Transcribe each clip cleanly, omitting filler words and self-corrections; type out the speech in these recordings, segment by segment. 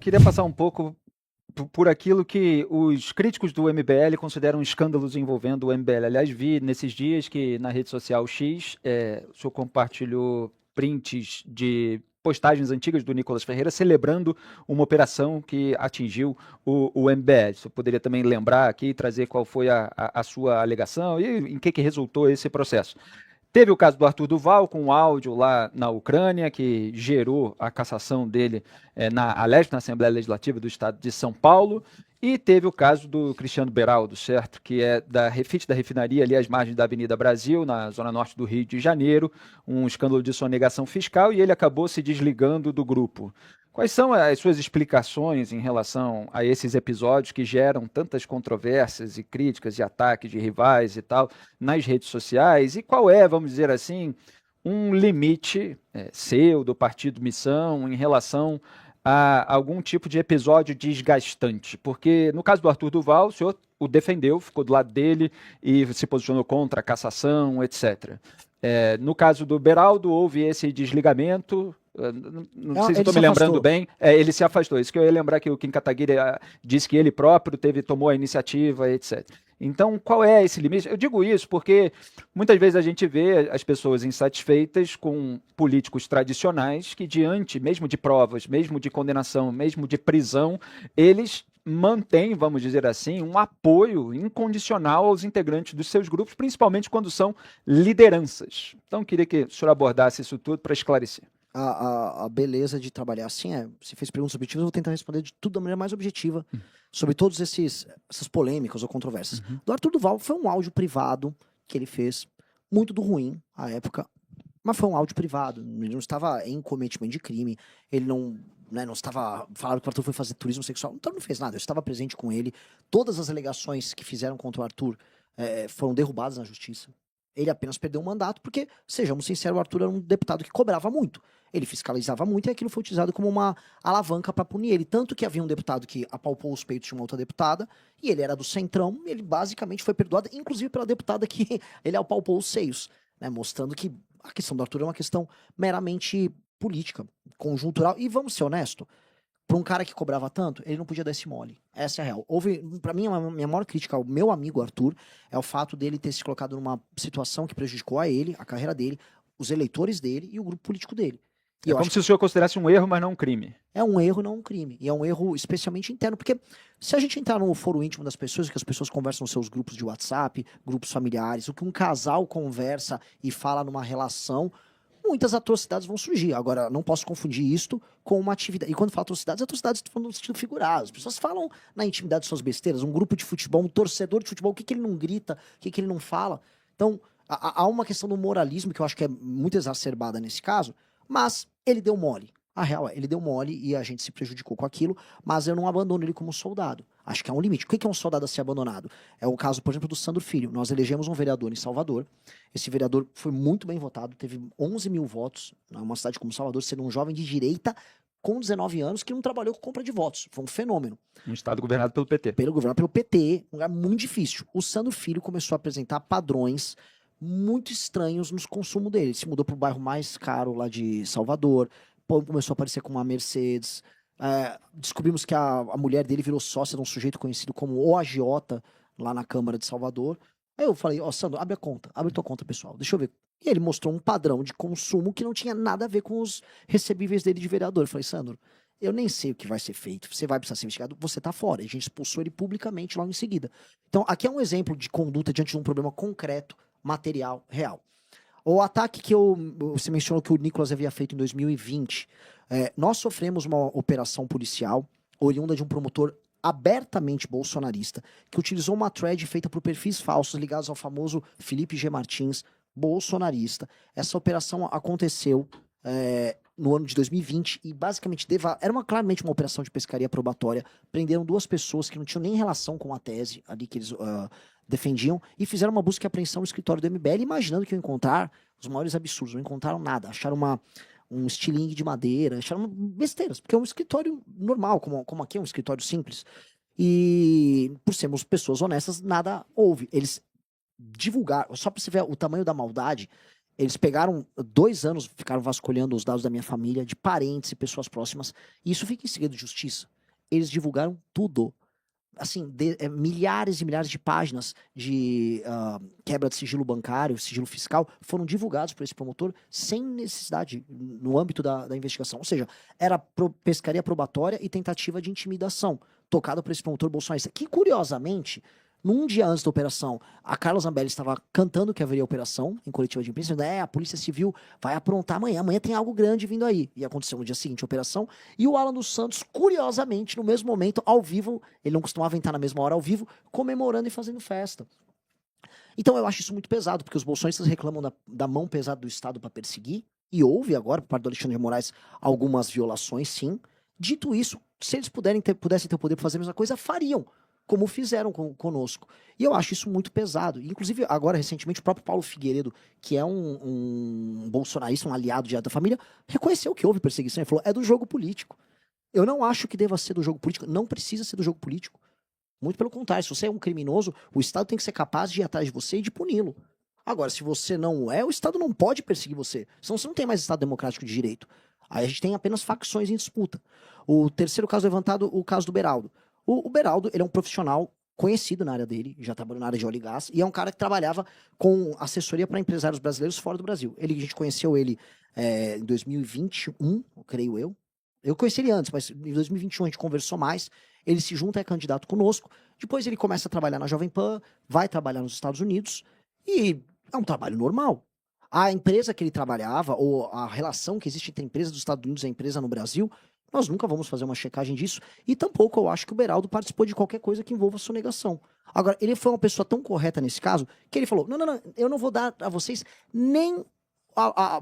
Queria passar um pouco por aquilo que os críticos do MBL consideram escândalos envolvendo o MBL. Aliás, vi nesses dias que na rede social X, o senhor compartilhou prints de postagens antigas do Nicolas Ferreira celebrando uma operação que atingiu o MBL. O senhor poderia também lembrar aqui e trazer qual foi a sua alegação e em que resultou esse processo. Teve o caso do Arthur Duval, com um áudio lá na Ucrânia, que gerou a cassação dele na Assembleia Legislativa do Estado de São Paulo. E teve o caso do Cristiano Beraldo, certo? Que é da Refit, da refinaria ali às margens da Avenida Brasil, na zona norte do Rio de Janeiro, um escândalo de sonegação fiscal, e ele acabou se desligando do grupo. Quais são as suas explicações em relação a esses episódios que geram tantas controvérsias e críticas e ataques de rivais e tal nas redes sociais? E qual é, vamos dizer assim, um limite seu, do Partido Missão, em relação a algum tipo de episódio desgastante? Porque no caso do Arthur Duval, o senhor o defendeu, ficou do lado dele e se posicionou contra a cassação, etc. No caso do Beraldo, houve esse desligamento. Não sei se Ele estou se me lembrando afastou. bem. Ele se afastou. Isso que eu ia lembrar que o Kim Kataguiri disse que ele próprio tomou a iniciativa, etc. Então, qual é esse limite? Eu digo isso porque muitas vezes a gente vê as pessoas insatisfeitas com políticos tradicionais que, diante mesmo de provas, mesmo de condenação, mesmo de prisão, eles mantêm, vamos dizer assim, um apoio incondicional aos integrantes dos seus grupos, principalmente quando são lideranças. Então, queria que o senhor abordasse isso tudo para esclarecer. A beleza de trabalhar assim você fez perguntas objetivas, eu vou tentar responder de tudo da maneira mais objetiva sobre todos essas polêmicas ou controvérsias. Uhum. Do Arthur Duval foi um áudio privado que ele fez, muito do ruim à época, mas foi um áudio privado. Ele não estava em cometimento de crime, ele não, né, não estava falando que o Arthur foi fazer turismo sexual, então não fez nada, eu estava presente com ele. Todas as alegações que fizeram contra o Arthur foram derrubadas na justiça. Ele apenas perdeu o mandato porque, sejamos sinceros, o Arthur era um deputado que cobrava muito. Ele fiscalizava muito e aquilo foi utilizado como uma alavanca para punir ele. Tanto que havia um deputado que apalpou os peitos de uma outra deputada e ele era do Centrão, e ele basicamente foi perdoado, inclusive pela deputada que ele apalpou os seios, né, mostrando que a questão do Arthur é uma questão meramente política, conjuntural. E vamos ser honestos, para um cara que cobrava tanto, ele não podia dar esse mole. Essa é a real. Para mim, a minha maior crítica ao meu amigo Arthur é o fato dele ter se colocado numa situação que prejudicou a ele, a carreira dele, os eleitores dele e o grupo político dele. E É eu como acho que se o senhor considerasse um erro, mas não um crime. é um erro, não um crime. E é um erro especialmente interno, porque se a gente entrar no foro íntimo das pessoas, que as pessoas conversam nos seus grupos de WhatsApp, grupos familiares, o que um casal conversa e fala numa relação, muitas atrocidades vão surgir. Agora, não posso confundir isto com uma atividade. E quando falo atrocidades estão no sentido figurado. As pessoas falam na intimidade suas besteiras. Um grupo de futebol, um torcedor de futebol, o que ele não grita, o que ele não fala. Então, há uma questão do moralismo que eu acho que é muito exacerbada nesse caso, mas ele deu mole. A real é, ele deu mole e a gente se prejudicou com aquilo, mas eu não abandono ele como soldado. Acho que há um limite. O que é um soldado a ser abandonado? É o caso, por exemplo, do Sandro Filho. Nós elegemos um vereador em Salvador. Esse vereador foi muito bem votado, teve 11 mil votos, numa cidade como Salvador, sendo um jovem de direita com 19 anos que não trabalhou com compra de votos. Foi um fenômeno. Um estado governado pelo PT. Pelo governo, pelo PT, um lugar muito difícil. O Sandro Filho começou a apresentar padrões muito estranhos no consumo dele. Ele se mudou para o bairro mais caro lá de Salvador, começou a aparecer com uma Mercedes. Descobrimos que a mulher dele virou sócia de um sujeito conhecido como o Agiota, lá na Câmara de Salvador. Aí eu falei, Sandro, abre a conta, abre tua conta, pessoal, deixa eu ver. E ele mostrou um padrão de consumo que não tinha nada a ver com os recebíveis dele de vereador. Eu falei, Sandro, eu nem sei o que vai ser feito, você vai precisar ser investigado, você tá fora. E a gente expulsou ele publicamente logo em seguida. Então, aqui é um exemplo de conduta diante de um problema concreto, material, real. O ataque que você mencionou que o Nicolas havia feito em 2020, nós sofremos uma operação policial oriunda de um promotor abertamente bolsonarista, que utilizou uma thread feita por perfis falsos ligados ao famoso Felipe G. Martins, bolsonarista. Essa operação aconteceu no ano de 2020 e basicamente era claramente uma operação de pescaria probatória. Prenderam duas pessoas que não tinham nem relação com a tese ali que eles defendiam e fizeram uma busca e apreensão no escritório do MBL, imaginando que iam encontrar os maiores absurdos. Não encontraram nada. Acharam um estilingue de madeira, acharam besteiras, porque é um escritório normal, como aqui é um escritório simples. E por sermos pessoas honestas, nada houve. Eles divulgaram, só pra você ver o tamanho da maldade, Eles pegaram 2 anos, ficaram vasculhando os dados da minha família, de parentes e pessoas próximas, e isso fica em segredo de justiça. Eles divulgaram tudo. Assim, milhares e milhares de páginas de quebra de sigilo bancário, sigilo fiscal, foram divulgados por esse promotor sem necessidade, no âmbito da investigação. Ou seja, era pescaria probatória e tentativa de intimidação, tocada por esse promotor bolsonarista, que, curiosamente, num dia antes da operação, a Carla Zambelli estava cantando que haveria operação em coletiva de imprensa, dizendo, a Polícia Civil vai aprontar amanhã tem algo grande vindo aí. E aconteceu no dia seguinte a operação, e o Alan dos Santos, curiosamente, no mesmo momento, ao vivo, ele não costumava entrar na mesma hora ao vivo, comemorando e fazendo festa. Então eu acho isso muito pesado, porque os bolsonaristas reclamam da mão pesada do Estado para perseguir, e houve agora, por parte do Alexandre de Moraes, algumas violações, sim. Dito isso, se eles pudessem ter o poder para fazer a mesma coisa, fariam, como fizeram conosco. E eu acho isso muito pesado. Inclusive, agora, recentemente, o próprio Paulo Figueiredo, que é um bolsonarista, um aliado direto da família, reconheceu que houve perseguição e falou, é do jogo político. Eu não acho que deva ser do jogo político, não precisa ser do jogo político. Muito pelo contrário, se você é um criminoso, o Estado tem que ser capaz de ir atrás de você e de puni-lo. Agora, se você não é, o Estado não pode perseguir você. Senão você não tem mais Estado democrático de direito. Aí a gente tem apenas facções em disputa. O terceiro caso levantado, o caso do Beraldo. O Beraldo, ele é um profissional conhecido na área dele, já trabalhou na área de óleo e gás, e é um cara que trabalhava com assessoria para empresários brasileiros fora do Brasil. A gente conheceu ele em 2021, creio eu. Eu conheci ele antes, mas em 2021 a gente conversou mais. Ele se junta, é candidato conosco. Depois ele começa a trabalhar na Jovem Pan, vai trabalhar nos Estados Unidos, e é um trabalho normal. A empresa que ele trabalhava, ou a relação que existe entre a empresa dos Estados Unidos e a empresa no Brasil, nós nunca vamos fazer uma checagem disso, e tampouco eu acho que o Beraldo participou de qualquer coisa que envolva sonegação. Agora, ele foi uma pessoa tão correta nesse caso, que ele falou, não, eu não vou dar a vocês nem,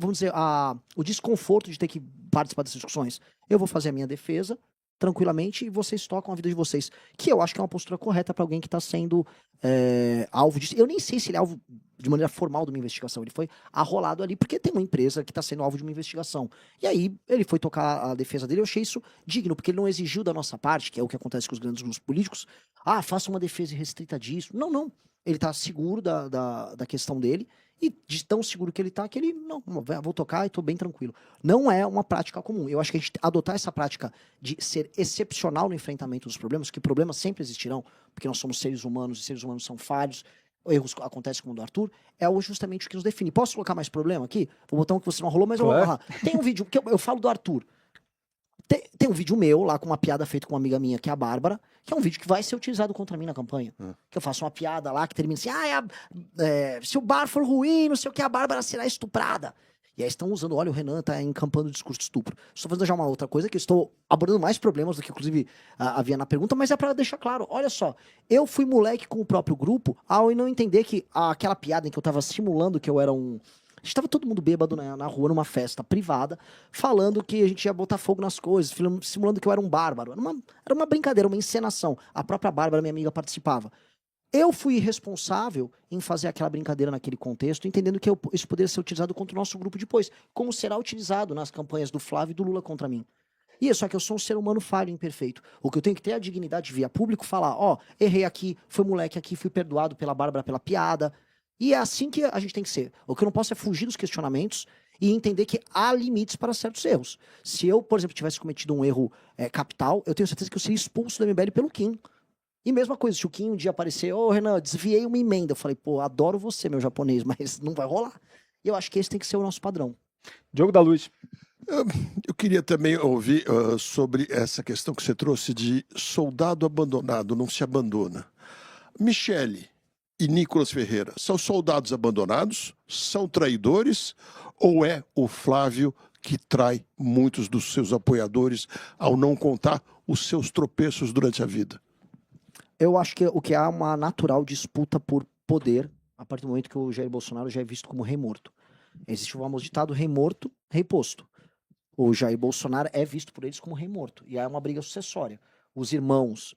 vamos dizer, o desconforto de ter que participar dessas discussões. Eu vou fazer a minha defesa, tranquilamente, e vocês tocam a vida de vocês. Que eu acho que é uma postura correta para alguém que está sendo alvo disso. Eu nem sei se ele é alvo de maneira formal de uma investigação. Ele foi arrolado ali porque tem uma empresa que está sendo alvo de uma investigação. E aí ele foi tocar a defesa dele. Eu achei isso digno, porque ele não exigiu da nossa parte, que é o que acontece com os grandes grupos políticos, faça uma defesa restrita disso. Não. Ele está seguro da questão dele. E de tão seguro que ele tá, que ele, não, vou tocar e tô bem tranquilo. Não é uma prática comum. Eu acho que a gente adotar essa prática de ser excepcional no enfrentamento dos problemas, que problemas sempre existirão, porque nós somos seres humanos e seres humanos são falhos, erros acontecem como o do Arthur, é justamente o que nos define. Posso colocar mais problema aqui? Vou botar um que você não rolou, mas eu vou falar. Tem um vídeo, que eu falo do Arthur. Tem um vídeo meu lá com uma piada feita com uma amiga minha, que é a Bárbara, que é um vídeo que vai ser utilizado contra mim na campanha. Que eu faço uma piada lá que termina assim, se o bar for ruim, não sei o que, a Bárbara será estuprada. E aí estão usando, olha, o Renan tá encampando o discurso de estupro. Estou fazendo já uma outra coisa, que eu estou abordando mais problemas do que, inclusive, havia na pergunta, mas é para deixar claro, olha só, eu fui moleque com o próprio grupo ao não entender que aquela piada em que eu tava simulando que eu era um... A gente tava todo mundo bêbado na rua, numa festa privada, falando que a gente ia botar fogo nas coisas, simulando que eu era um bárbaro. Era uma brincadeira, uma encenação. A própria Bárbara, minha amiga, participava. Eu fui responsável em fazer aquela brincadeira naquele contexto, entendendo que isso poderia ser utilizado contra o nosso grupo depois, como será utilizado nas campanhas do Flávio e do Lula contra mim. E é só que eu sou um ser humano falho, imperfeito. O que eu tenho que ter é a dignidade de vir a público falar, errei aqui, fui moleque aqui, fui perdoado pela Bárbara pela piada. E é assim que a gente tem que ser. O que eu não posso é fugir dos questionamentos e entender que há limites para certos erros. Se eu, por exemplo, tivesse cometido um erro capital, eu tenho certeza que eu seria expulso do MBL pelo Kim. E mesma coisa, se o Kim um dia aparecer, Renan, desviei uma emenda. Eu falei, adoro você, meu japonês, mas não vai rolar. E eu acho que esse tem que ser o nosso padrão. Diogo da Luz. Eu queria também ouvir sobre essa questão que você trouxe de soldado abandonado, não se abandona. Michele e Nicolas Ferreira são soldados abandonados, são traidores, ou é o Flávio que trai muitos dos seus apoiadores ao não contar os seus tropeços durante a vida? Eu acho que o que há uma natural disputa por poder, a partir do momento que o Jair Bolsonaro já é visto como rei morto. Existe o famoso ditado, rei morto, rei posto. O Jair Bolsonaro é visto por eles como rei morto, e aí é uma briga sucessória. Os irmãos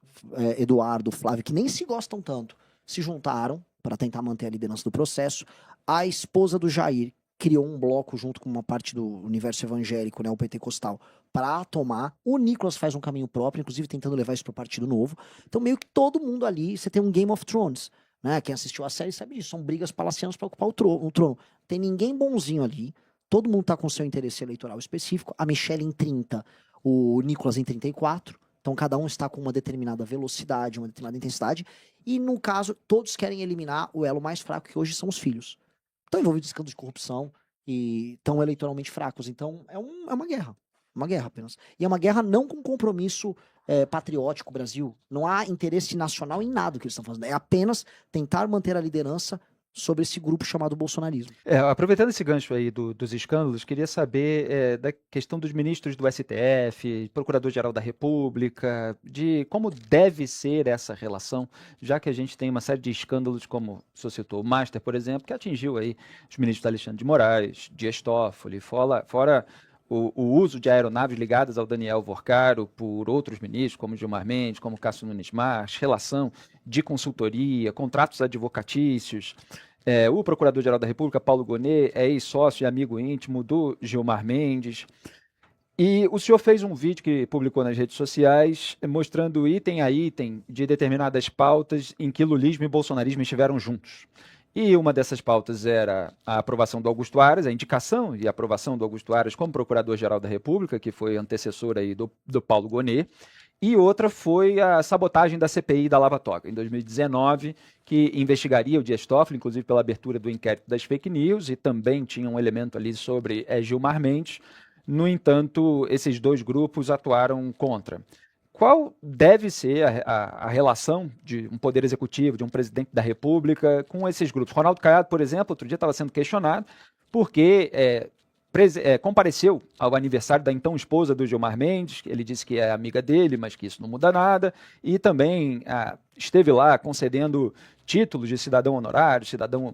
Eduardo, Flávio, que nem se gostam tanto, se juntaram para tentar manter a liderança do processo. A esposa do Jair criou um bloco junto com uma parte do universo evangélico, o pentecostal, para tomar. O Nicolas faz um caminho próprio, inclusive tentando levar isso para o Partido Novo. Então meio que todo mundo ali, você tem um Game of Thrones. né? Quem assistiu a série sabe disso. São brigas palacianas para ocupar o trono. Tem ninguém bonzinho ali. Todo mundo tá com seu interesse eleitoral específico. A Michelle em 30, o Nicolas em 34. Então cada um está com uma determinada velocidade, uma determinada intensidade. E no caso, todos querem eliminar o elo mais fraco, que hoje são os filhos. Estão envolvidos em escândalos de corrupção e estão eleitoralmente fracos. Então é uma guerra. Uma guerra apenas. E é uma guerra não com compromisso patriótico, Brasil. Não há interesse nacional em nada que eles estão fazendo. É apenas tentar manter a liderança sobre esse grupo chamado bolsonarismo. Aproveitando esse gancho aí dos escândalos, queria saber da questão dos ministros do STF, Procurador-Geral da República, de como deve ser essa relação, já que a gente tem uma série de escândalos, como você citou, o Master, por exemplo, que atingiu aí os ministros Alexandre de Moraes, Dias Toffoli, fora o uso de aeronaves ligadas ao Daniel Vorcaro por outros ministros, como Gilmar Mendes, como Cássio Nunes Marques, relação de consultoria, contratos advocatícios. O Procurador-Geral da República, Paulo Gonet, é ex-sócio e amigo íntimo do Gilmar Mendes. E o senhor fez um vídeo que publicou nas redes sociais, mostrando item a item de determinadas pautas em que lulismo e bolsonarismo estiveram juntos. E uma dessas pautas era a aprovação do Augusto Aras, a indicação e a aprovação do Augusto Aras como Procurador-Geral da República, que foi antecessor aí do Paulo Gonet. E outra foi a sabotagem da CPI da Lava Toga, em 2019, que investigaria o Dias Toffoli, inclusive pela abertura do inquérito das fake news, e também tinha um elemento ali sobre Gilmar Mendes. No entanto, esses dois grupos atuaram contra. Qual deve ser a relação de um poder executivo, de um presidente da República, com esses grupos? Ronaldo Caiado, por exemplo, outro dia estava sendo questionado porque compareceu ao aniversário da então esposa do Gilmar Mendes. Ele disse que é amiga dele, mas que isso não muda nada, e também esteve lá concedendo títulos de cidadão honorário, cidadão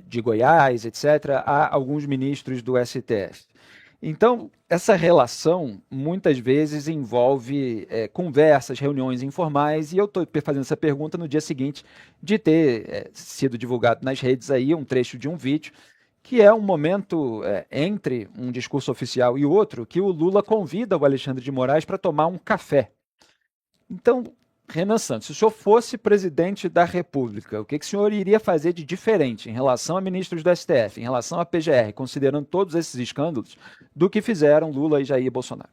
de Goiás, etc., a alguns ministros do STF. Então, essa relação muitas vezes envolve conversas, reuniões informais, e eu estou fazendo essa pergunta no dia seguinte de ter sido divulgado nas redes aí um trecho de um vídeo, que é um momento entre um discurso oficial e outro, que o Lula convida o Alexandre de Moraes para tomar um café. Então, Renan Santos, se o senhor fosse presidente da República, o que o senhor iria fazer de diferente em relação a ministros do STF, em relação à PGR, considerando todos esses escândalos, do que fizeram Lula e Jair Bolsonaro?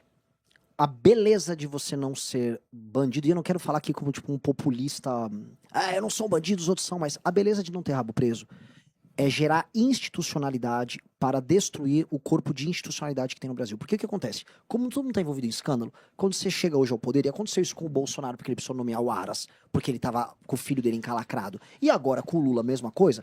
A beleza de você não ser bandido, e eu não quero falar aqui como tipo um populista, eu não sou um bandido, os outros são, mas a beleza de não ter rabo preso é gerar institucionalidade para destruir o corpo de institucionalidade que tem no Brasil. Porque o que acontece? Como todo mundo está envolvido em escândalo, quando você chega hoje ao poder, e aconteceu isso com o Bolsonaro, porque ele precisou nomear o Aras, porque ele estava com o filho dele encalacrado, e agora com o Lula, a mesma coisa,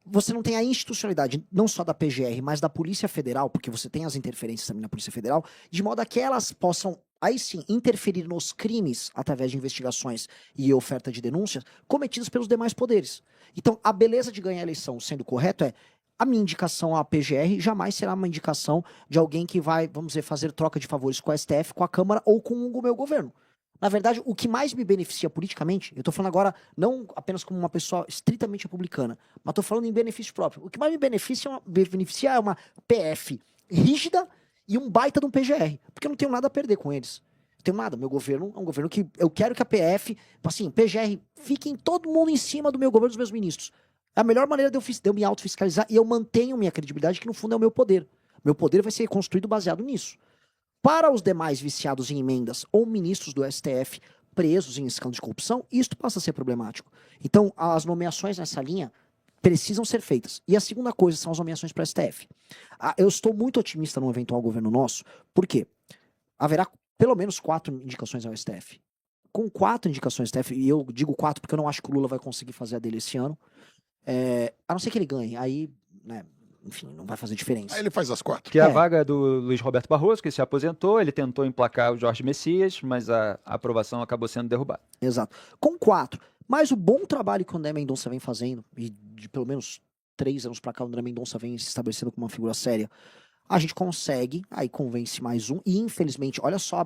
você não tem a institucionalidade, não só da PGR, mas da Polícia Federal, porque você tem as interferências também na Polícia Federal, de modo a que elas possam, aí sim, interferir nos crimes através de investigações e oferta de denúncias cometidas pelos demais poderes. Então, a beleza de ganhar a eleição sendo correto é a minha indicação à PGR jamais será uma indicação de alguém que vai, vamos dizer, fazer troca de favores com a STF, com a Câmara ou com o meu governo. Na verdade, o que mais me beneficia politicamente, eu tô falando agora não apenas como uma pessoa estritamente republicana, mas tô falando em benefício próprio. O que mais me beneficia é uma PF rígida e um baita de um PGR, porque eu não tenho nada a perder com eles. Não tenho nada. Meu governo é um governo que eu quero que a PF, assim, PGR, fiquem todo mundo em cima do meu governo, dos meus ministros. É a melhor maneira de eu me autofiscalizar e eu mantenho minha credibilidade, que no fundo é o meu poder. Meu poder vai ser construído baseado nisso. Para os demais viciados em emendas ou ministros do STF presos em escândalo de corrupção, isto passa a ser problemático. Então, as nomeações nessa linha precisam ser feitas. E a segunda coisa são as nomeações para o STF. Eu estou muito otimista num eventual governo nosso, porque haverá pelo menos 4 indicações ao STF. Com 4 indicações ao STF, e eu digo 4 porque eu não acho que o Lula vai conseguir fazer a dele esse ano, a não ser que ele ganhe, aí, né, enfim, não vai fazer diferença. Aí ele faz as 4. Que é a vaga do Luiz Roberto Barroso, que se aposentou, ele tentou emplacar o Jorge Messias, mas a aprovação acabou sendo derrubada. Exato. Com 4, mas o bom trabalho que o André Mendonça vem fazendo, e de pelo menos 3 anos pra cá o André Mendonça vem se estabelecendo como uma figura séria, a gente consegue, aí convence mais um, e infelizmente, olha só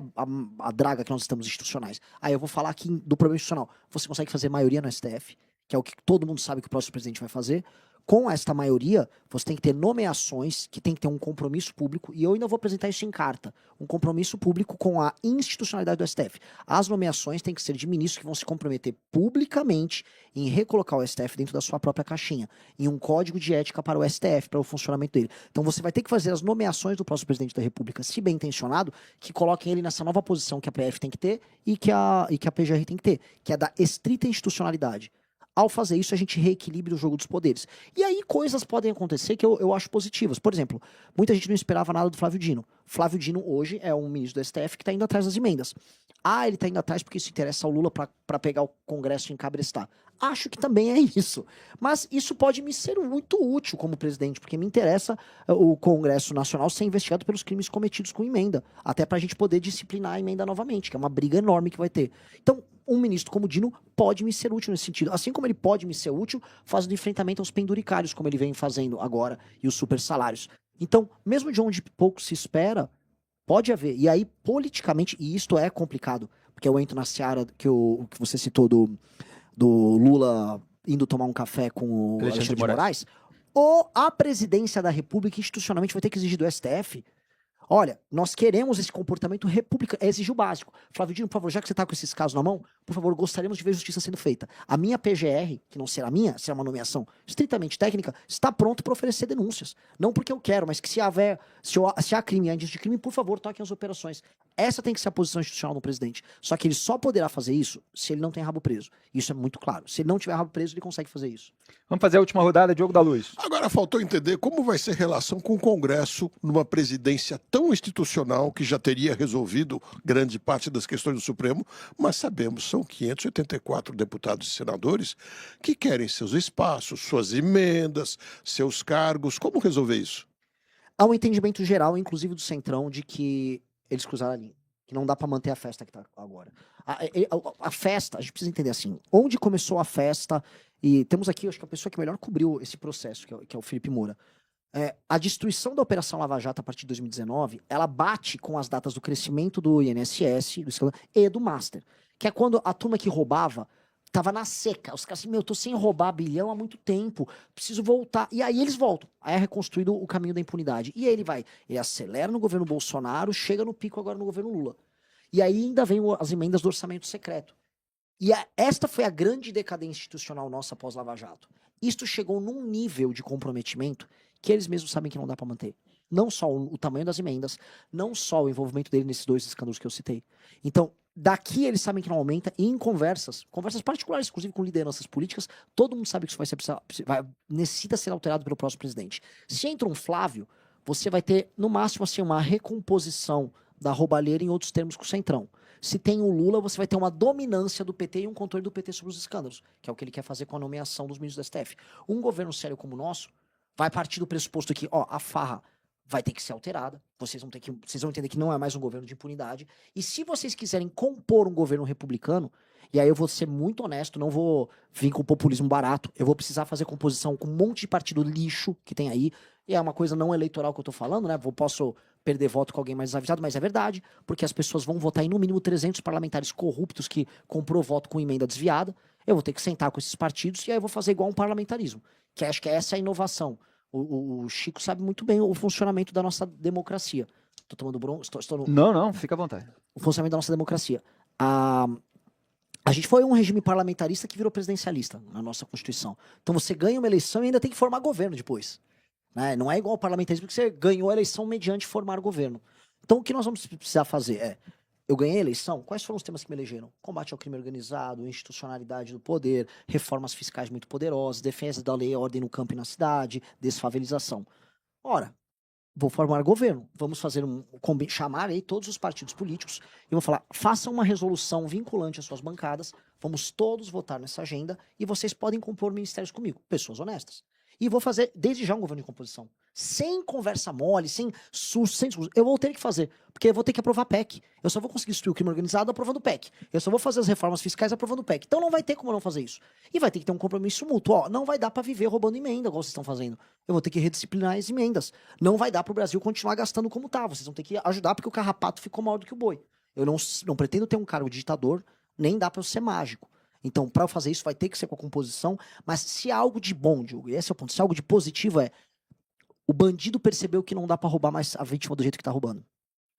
a draga que nós estamos institucionais. Aí eu vou falar aqui do problema institucional. Você consegue fazer maioria no STF, que é o que todo mundo sabe que o próximo presidente vai fazer, Com esta maioria, você tem que ter nomeações, que tem que ter um compromisso público, e eu ainda vou apresentar isso em carta, um compromisso público com a institucionalidade do STF. As nomeações têm que ser de ministros que vão se comprometer publicamente em recolocar o STF dentro da sua própria caixinha, em um código de ética para o STF, para o funcionamento dele. Então você vai ter que fazer as nomeações do próximo presidente da República, se bem intencionado, que coloquem ele nessa nova posição que a PF tem que ter e que a PGR tem que ter, que é da estrita institucionalidade. Ao fazer isso, a gente reequilibra o jogo dos poderes. E aí coisas podem acontecer que eu acho positivas. Por exemplo, muita gente não esperava nada do Flávio Dino. Flávio Dino hoje é um ministro do STF que está indo atrás das emendas. Ah, ele está indo atrás porque isso interessa ao Lula para pegar o Congresso e encabrestar. Acho que também é isso. Mas isso pode me ser muito útil como presidente, porque me interessa o Congresso Nacional ser investigado pelos crimes cometidos com emenda. Até para a gente poder disciplinar a emenda novamente, que é uma briga enorme que vai ter. Então, um ministro como o Dino pode me ser útil nesse sentido. Assim como ele pode me ser útil fazendo enfrentamento aos penduricários, como ele vem fazendo agora, e os super salários. Então, mesmo de onde pouco se espera, pode haver. E aí, politicamente, e isto é complicado, porque eu entro na seara que você citou do Lula indo tomar um café com o Alexandre de Moraes, ou a presidência da República institucionalmente vai ter que exigir do STF. Olha, nós queremos esse comportamento republicano, é exigir o básico. Flávio Dino, por favor, já que você está com esses casos na mão, por favor, gostaríamos de ver justiça sendo feita. A minha PGR, que não será minha, será uma nomeação estritamente técnica, está pronto para oferecer denúncias. Não porque eu quero, mas que se há crime e há indício de crime, por favor, toquem as operações. Essa tem que ser a posição institucional do presidente. Só que ele só poderá fazer isso se ele não tem rabo preso. Isso é muito claro. Se ele não tiver rabo preso, ele consegue fazer isso. Vamos fazer a última rodada, Diogo da Luz. Agora faltou entender como vai ser a relação com o Congresso numa presidência tão institucional que já teria resolvido grande parte das questões do Supremo, mas sabemos, são 584 deputados e senadores que querem seus espaços, suas emendas, seus cargos. Como resolver isso? Há um entendimento geral, inclusive do Centrão, de que eles cruzaram a linha. Que não dá para manter a festa que tá agora. A festa, a gente precisa entender assim, onde começou a festa, e temos aqui, acho que a pessoa que melhor cobriu esse processo, que é o Felipe Moura. A destruição da Operação Lava Jato a partir de 2019, ela bate com as datas do crescimento do INSS e do Master. Que é quando a turma que roubava tava na seca. Os caras assim, eu tô sem roubar bilhão há muito tempo, preciso voltar. E aí eles voltam. Aí é reconstruído o caminho da impunidade. E aí ele acelera no governo Bolsonaro, chega no pico agora no governo Lula. E aí ainda vem as emendas do orçamento secreto. E esta foi a grande decadência institucional nossa após Lava Jato. Isto chegou num nível de comprometimento que eles mesmos sabem que não dá para manter. Não só o tamanho das emendas, não só o envolvimento dele nesses dois escândalos que eu citei. Então, daqui eles sabem que não aumenta, e em conversas particulares, inclusive com lideranças políticas, todo mundo sabe que isso necessita ser alterado pelo próximo presidente. Se entra um Flávio, você vai ter, no máximo, assim, uma recomposição da roubalheira em outros termos com o Centrão. Se tem o Lula, você vai ter uma dominância do PT e um controle do PT sobre os escândalos, que é o que ele quer fazer com a nomeação dos ministros do STF. Um governo sério como o nosso vai partir do pressuposto que, a farra vai ter que ser alterada, vocês vão entender que não é mais um governo de impunidade, e se vocês quiserem compor um governo republicano, e aí eu vou ser muito honesto, não vou vir com populismo barato, eu vou precisar fazer composição com um monte de partido lixo que tem aí, e é uma coisa não eleitoral que eu tô falando, né, posso perder voto com alguém mais desavisado, mas é verdade, porque as pessoas vão votar em no mínimo 300 parlamentares corruptos que comprou voto com emenda desviada, eu vou ter que sentar com esses partidos, e aí eu vou fazer igual um parlamentarismo, que acho que essa é a inovação. O Chico sabe muito bem o funcionamento da nossa democracia. Tô tomando bronca. Não, fica à vontade. O funcionamento da nossa democracia. A gente foi um regime parlamentarista que virou presidencialista na nossa Constituição. Então você ganha uma eleição e ainda tem que formar governo depois. Né? Não é igual ao parlamentarismo que você ganhou a eleição mediante formar governo. Então o que nós vamos precisar fazer é: eu ganhei a eleição, quais foram os temas que me elegeram? Combate ao crime organizado, institucionalidade do poder, reformas fiscais muito poderosas, defesa da lei e ordem no campo e na cidade, desfavelização. Ora, vou formar governo, vamos fazer chamar aí todos os partidos políticos e vou falar, façam uma resolução vinculante às suas bancadas, vamos todos votar nessa agenda e vocês podem compor ministérios comigo, pessoas honestas. E vou fazer, desde já, um governo de composição. Sem conversa mole, sem discurso. Eu vou ter que fazer, porque eu vou ter que aprovar PEC. Eu só vou conseguir destruir o crime organizado aprovando PEC. Eu só vou fazer as reformas fiscais aprovando PEC. Então não vai ter como não fazer isso. E vai ter que ter um compromisso mútuo. Não vai dar para viver roubando emenda, igual vocês estão fazendo. Eu vou ter que redisciplinar as emendas. Não vai dar para o Brasil continuar gastando como tá. Vocês vão ter que ajudar, porque o carrapato ficou maior do que o boi. Eu não pretendo ter um cargo de ditador, nem dá para eu ser mágico. Então, para fazer isso, vai ter que ser com a composição, mas se há algo de bom, Diogo, e esse é o ponto, se há algo de positivo o bandido percebeu que não dá para roubar mais a vítima do jeito que tá roubando.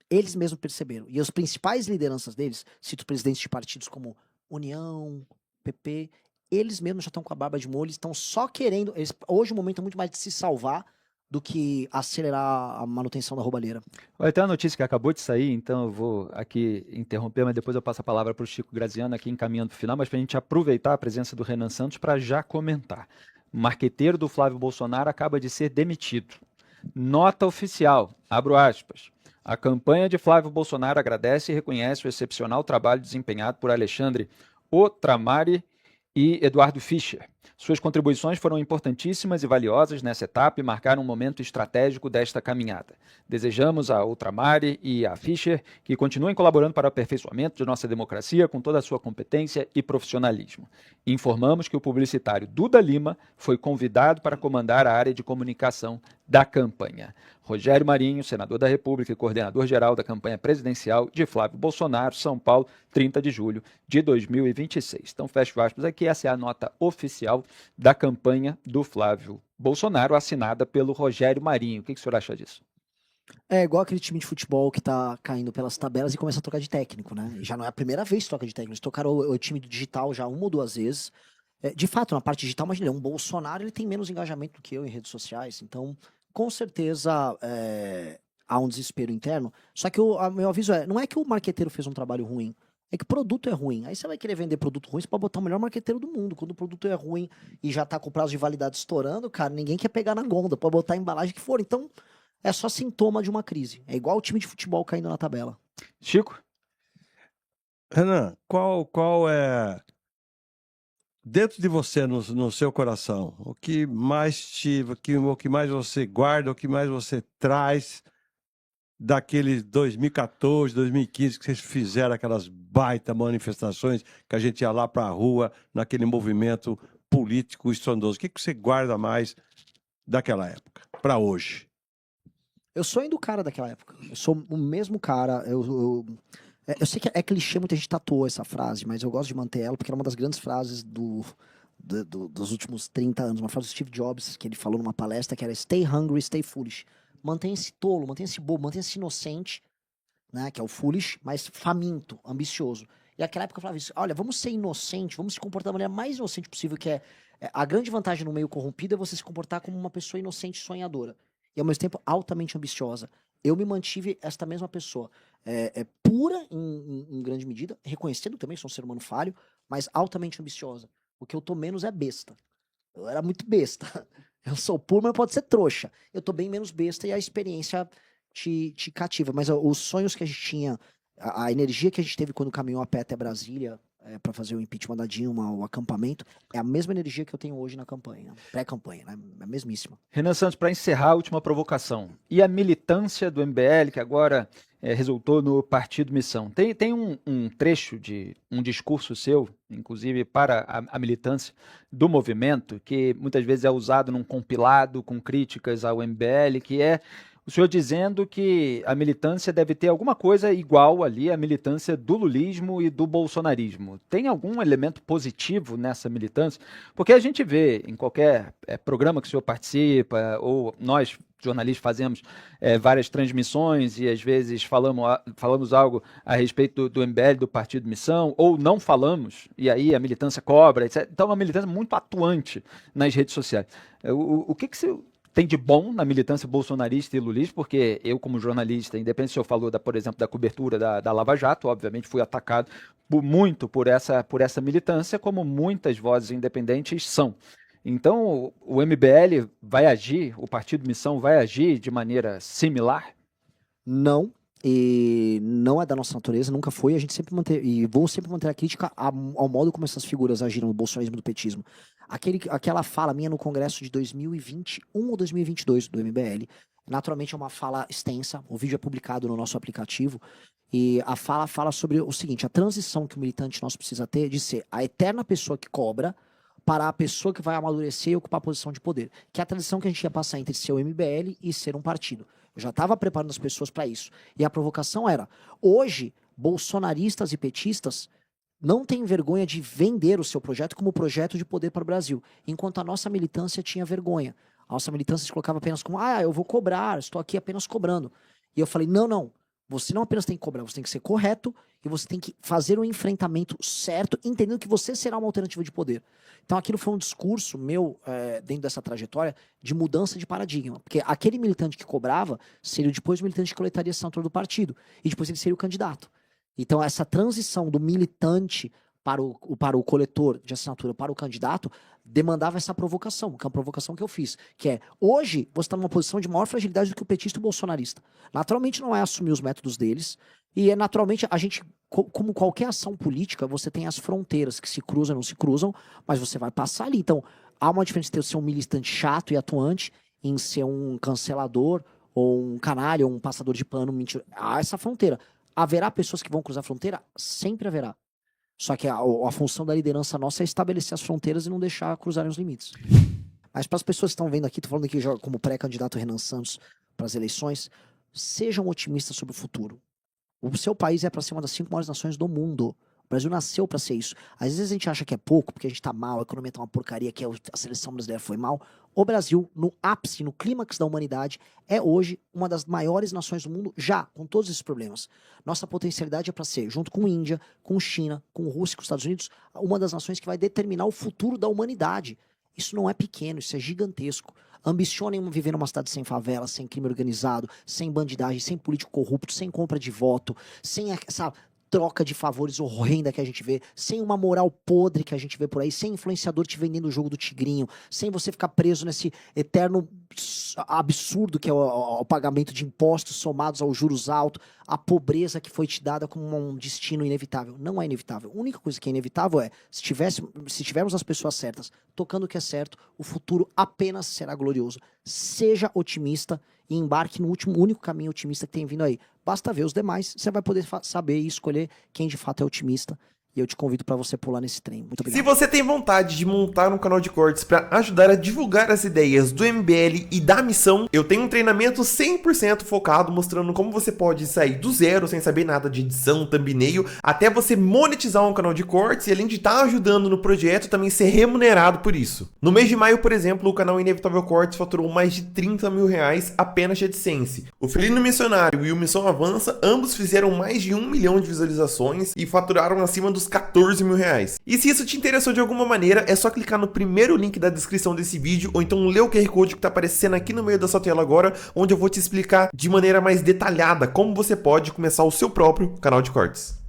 Eles mesmos perceberam. E as principais lideranças deles, cito presidentes de partidos como União, PP, eles mesmos já estão com a barba de molho, estão só querendo. Hoje o momento é muito mais de se salvar do que acelerar a manutenção da roubalheira. Olha, tem uma notícia que acabou de sair, então eu vou aqui interromper, mas depois eu passo a palavra para o Chico Graziano aqui encaminhando para o final, mas para a gente aproveitar a presença do Renan Santos para já comentar. O marqueteiro do Flávio Bolsonaro acaba de ser demitido. Nota oficial, abro aspas. A campanha de Flávio Bolsonaro agradece e reconhece o excepcional trabalho desempenhado por Alexandre Otramari e Eduardo Fischer. Suas contribuições foram importantíssimas e valiosas nessa etapa e marcaram um momento estratégico desta caminhada. Desejamos a Otramari e a Fischer que continuem colaborando para o aperfeiçoamento de nossa democracia com toda a sua competência e profissionalismo. Informamos que o publicitário Duda Lima foi convidado para comandar a área de comunicação da campanha. Rogério Marinho, senador da República e coordenador-geral da campanha presidencial de Flávio Bolsonaro, São Paulo, 30 de julho de 2026. Então, fecho aspas aqui, essa é a nota oficial da campanha do Flávio Bolsonaro, assinada pelo Rogério Marinho. O que o senhor acha disso? É igual aquele time de futebol que tá caindo pelas tabelas e começa a trocar de técnico, né? Já não é a primeira vez que troca de técnico. Eles trocaram o time do digital já uma ou duas vezes. De fato, na parte digital, imagina, um Bolsonaro ele tem menos engajamento do que eu em redes sociais. Então, com certeza, há um desespero interno. Só que meu aviso não é que o marqueteiro fez um trabalho ruim. É que o produto é ruim. Aí você vai querer vender produto ruim, você pode botar o melhor marqueteiro do mundo. Quando o produto é ruim e já tá com o prazo de validade estourando, cara, ninguém quer pegar na gonda. Pode botar a embalagem que for. Então, é só sintoma de uma crise. É igual o time de futebol caindo na tabela. Chico? Renan, qual é, dentro de você, no seu coração, o que mais você guarda, o que mais você traz daqueles 2014, 2015, que vocês fizeram aquelas baita manifestações, que a gente ia lá para a rua, naquele movimento político estrondoso. O que você guarda mais daquela época, para hoje? Eu sou ainda o cara daquela época. Eu sou o mesmo cara. Eu sei que é clichê, muita gente tatuou essa frase, mas eu gosto de manter ela, porque era uma das grandes frases dos últimos 30 anos. Uma frase do Steve Jobs, que ele falou numa palestra, que era Stay hungry, stay foolish. Mantenha-se tolo, mantenha-se bobo, mantenha-se inocente, né, que é o foolish, mas faminto, ambicioso. E naquela época eu falava isso, olha, vamos ser inocente, vamos se comportar da maneira mais inocente possível, que a grande vantagem no meio corrompido é você se comportar como uma pessoa inocente e sonhadora. E ao mesmo tempo altamente ambiciosa. Eu me mantive esta mesma pessoa. Pura em grande medida, reconhecendo também, sou um ser humano falho, mas altamente ambiciosa. O que eu tô menos é besta. Eu era muito besta. Eu sou puro, mas pode ser trouxa. Eu tô bem menos besta e a experiência te cativa. Mas os sonhos que a gente tinha, a energia que a gente teve quando caminhou a pé até Brasília para fazer o impeachment da Dilma, o acampamento, é a mesma energia que eu tenho hoje na campanha, pré-campanha, né? É a mesmíssima. Renan Santos, para encerrar a última provocação. E a militância do MBL, que agora resultou no Partido Missão? Tem um trecho de um discurso seu, inclusive para a militância do movimento, que muitas vezes é usado num compilado com críticas ao MBL, que é o senhor dizendo que a militância deve ter alguma coisa igual ali à militância do lulismo e do bolsonarismo. Tem algum elemento positivo nessa militância? Porque a gente vê em qualquer programa que o senhor participa, ou nós, jornalistas, fazemos várias transmissões e às vezes falamos algo a respeito do MBL, do Partido Missão, ou não falamos, e aí a militância cobra, etc. Então é uma militância muito atuante nas redes sociais. O que você tem de bom na militância bolsonarista e lulista? Porque eu, como jornalista, independente se o senhor falou, por exemplo, da cobertura da Lava Jato, obviamente fui atacado muito por essa militância, como muitas vozes independentes são. Então, o MBL vai agir, o Partido Missão vai agir de maneira similar? Não, e não é da nossa natureza, nunca foi. A gente sempre e vou sempre manter a crítica ao modo como essas figuras agiram no bolsonarismo e do petismo. Aquela fala minha no congresso de 2021 ou 2022 do MBL, naturalmente é uma fala extensa, o vídeo é publicado no nosso aplicativo, e a fala sobre o seguinte: a transição que o militante nosso precisa ter de ser a eterna pessoa que cobra para a pessoa que vai amadurecer e ocupar a posição de poder, que é a transição que a gente ia passar entre ser o MBL e ser um partido. Eu já estava preparando as pessoas para isso. E a provocação era, hoje, bolsonaristas e petistas não tem vergonha de vender o seu projeto como projeto de poder para o Brasil, enquanto a nossa militância tinha vergonha. A nossa militância se colocava apenas como, eu vou cobrar, estou aqui apenas cobrando. E eu falei, não, você não apenas tem que cobrar, você tem que ser correto e você tem que fazer o enfrentamento certo, entendendo que você será uma alternativa de poder. Então aquilo foi um discurso meu, dentro dessa trajetória, de mudança de paradigma. Porque aquele militante que cobrava seria depois o militante que coletaria a assinatura do partido. E depois ele seria o candidato. Então essa transição do militante para o coletor de assinatura para o candidato demandava essa provocação, que é uma provocação que eu fiz, que é, hoje você está numa posição de maior fragilidade do que o petista e o bolsonarista. Naturalmente não é assumir os métodos deles, e é naturalmente, a gente, como qualquer ação política, você tem as fronteiras que se cruzam ou não se cruzam, mas você vai passar ali. Então, há uma diferença entre ser um militante chato e atuante em ser um cancelador, ou um canalha, ou um passador de pano, mentira. Há essa fronteira. Haverá pessoas que vão cruzar a fronteira? Sempre haverá. Só que a função da liderança nossa é estabelecer as fronteiras e não deixar cruzarem os limites. Mas para as pessoas que estão vendo aqui, estou falando aqui já como pré-candidato Renan Santos para as eleições, sejam otimistas sobre o futuro. O seu país é para ser uma das 5 maiores nações do mundo. O Brasil nasceu para ser isso. Às vezes a gente acha que é pouco, porque a gente tá mal, a economia tá uma porcaria, que a seleção brasileira foi mal. O Brasil, no ápice, no clímax da humanidade, é hoje uma das maiores nações do mundo, já, com todos esses problemas. Nossa potencialidade é para ser, junto com Índia, com China, com Rússia e com os Estados Unidos, uma das nações que vai determinar o futuro da humanidade. Isso não é pequeno, isso é gigantesco. Ambicionem viver numa cidade sem favela, sem crime organizado, sem bandidagem, sem político corrupto, sem compra de voto, sem essa troca de favores horrenda que a gente vê, sem uma moral podre que a gente vê por aí, sem influenciador te vendendo o jogo do tigrinho, sem você ficar preso nesse eterno absurdo que é o pagamento de impostos somados aos juros altos, a pobreza que foi te dada como um destino inevitável. Não é inevitável. A única coisa que é inevitável é, se tivermos as pessoas certas, tocando o que é certo, o futuro apenas será glorioso. Seja otimista e embarque no único caminho otimista que tem vindo aí. Basta ver os demais, você vai poder saber e escolher quem de fato é otimista. E eu te convido para você pular nesse trem. Muito obrigado. Se você tem vontade de montar um canal de cortes para ajudar a divulgar as ideias do MBL e da missão, eu tenho um treinamento 100% focado mostrando como você pode sair do zero sem saber nada de edição, thumbnail, até você monetizar um canal de cortes e além de estar ajudando no projeto, também ser remunerado por isso. No mês de maio, por exemplo, o canal Inevitável Cortes faturou mais de 30 mil reais apenas de AdSense. O Felino Missionário e o Missão Avança, ambos fizeram mais de 1 milhão de visualizações e faturaram acima dos 14 mil reais. E se isso te interessou de alguma maneira, é só clicar no primeiro link da descrição desse vídeo, ou então ler o QR Code que tá aparecendo aqui no meio da sua tela agora, onde eu vou te explicar de maneira mais detalhada como você pode começar o seu próprio canal de cortes.